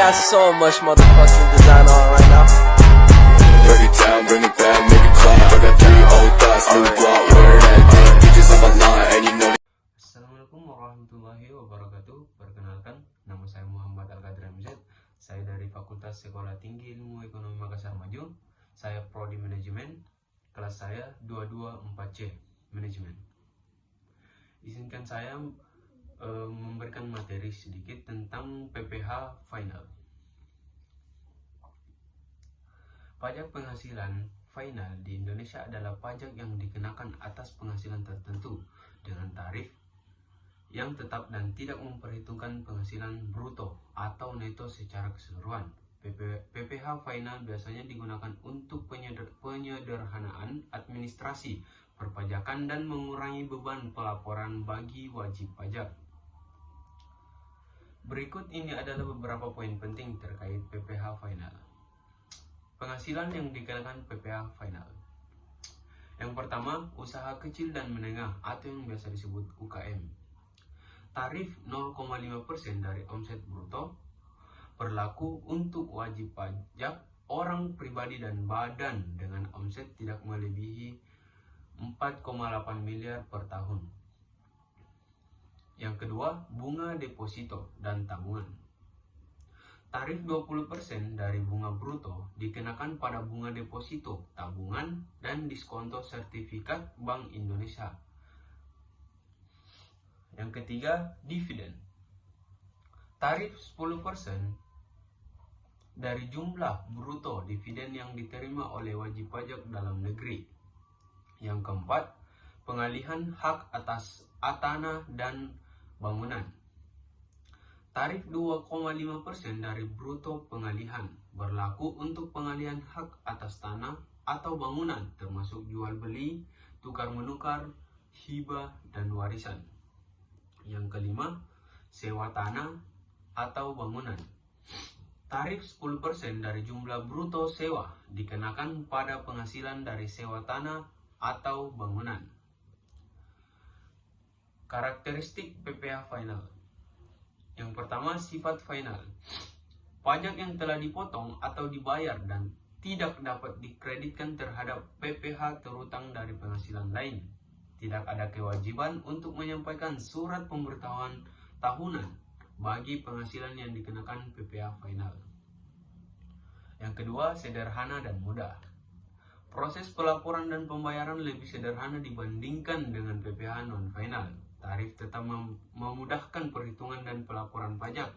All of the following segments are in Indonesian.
got so much motherfucking design on right now. Break it down, bring it back, make it clap. I got 3 old thoughts, new guap, where that thing. Bitches on my line, and you know. Assalamualaikum warahmatullahi wabarakatuh. Perkenalkan, nama saya Muhammad Al-Qadri MZ. Saya dari Fakultas Sekolah Tinggi Ilmu Ekonomi Makassar Maju. Saya Prodi Manajemen. Kelas saya 224C Manajemen. Izinkan saya memberikan materi sedikit tentang PPh Final. Pajak penghasilan final di Indonesia adalah pajak yang dikenakan atas penghasilan tertentu dengan tarif yang tetap dan tidak memperhitungkan penghasilan bruto atau neto secara keseluruhan. PPh final biasanya digunakan untuk penyederhanaan administrasi perpajakan dan mengurangi beban pelaporan bagi wajib pajak. Berikut ini adalah beberapa poin penting terkait PPh final. Penghasilan yang dikenakan PPh final. Yang pertama, usaha kecil dan menengah atau yang biasa disebut UKM. Tarif 0,5% dari omset bruto berlaku untuk wajib pajak orang pribadi dan badan dengan omset tidak melebihi 4,8 miliar per tahun. Yang kedua, bunga deposito dan tabungan. Tarif 20% dari bunga bruto dikenakan pada bunga deposito, tabungan, dan diskonto sertifikat Bank Indonesia. Yang ketiga, dividen. Tarif 10% dari jumlah bruto dividen yang diterima oleh wajib pajak dalam negeri. Yang keempat, pengalihan hak atas tanah dan bangunan. Tarif 2,5% dari bruto pengalihan berlaku untuk pengalihan hak atas tanah atau bangunan termasuk jual beli, tukar menukar, hibah, dan warisan. Yang kelima, sewa tanah atau bangunan. Tarif 10% dari jumlah bruto sewa dikenakan pada penghasilan dari sewa tanah atau bangunan. Karakteristik PPh final. Yang pertama, sifat final. Pajak yang telah dipotong atau dibayar dan tidak dapat dikreditkan terhadap PPh terutang dari penghasilan lain. Tidak ada kewajiban untuk menyampaikan surat pemberitahuan tahunan bagi penghasilan yang dikenakan PPh final. Yang kedua, sederhana dan mudah. Proses pelaporan dan pembayaran lebih sederhana dibandingkan dengan PPh non-final. Tarif tetap memudahkan perhitungan dan pelaporan pajak.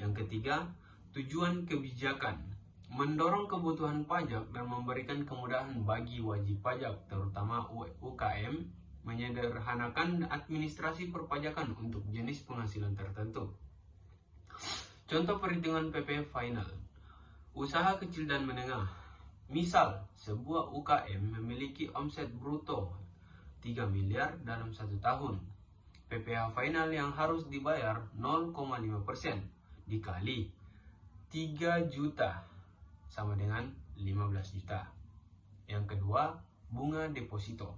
Yang ketiga, tujuan kebijakan. Mendorong kebutuhan pajak dan memberikan kemudahan bagi wajib pajak, terutama UKM, menyederhanakan administrasi perpajakan untuk jenis penghasilan tertentu. Contoh perhitungan PPh final. Usaha kecil dan menengah. Misal, sebuah UKM memiliki omset bruto 3 miliar dalam 1 tahun. PPh final yang harus dibayar 0,5% dikali 3 juta sama dengan 15 juta. Yang kedua, bunga deposito.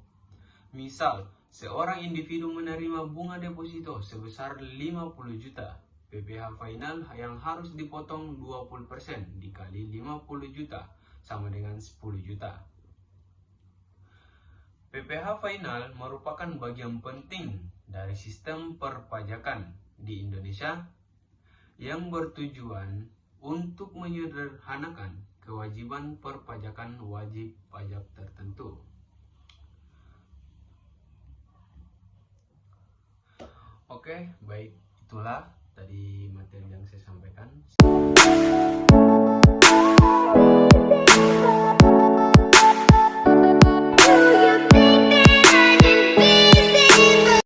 Misal, seorang individu menerima bunga deposito sebesar 50 juta. PPh final yang harus dipotong 20% dikali 50 juta sama dengan 10 juta. PPh final merupakan bagian penting dari sistem perpajakan di Indonesia yang bertujuan untuk menyederhanakan kewajiban perpajakan wajib pajak tertentu. Oke, baik, itulah tadi materi yang saya sampaikan.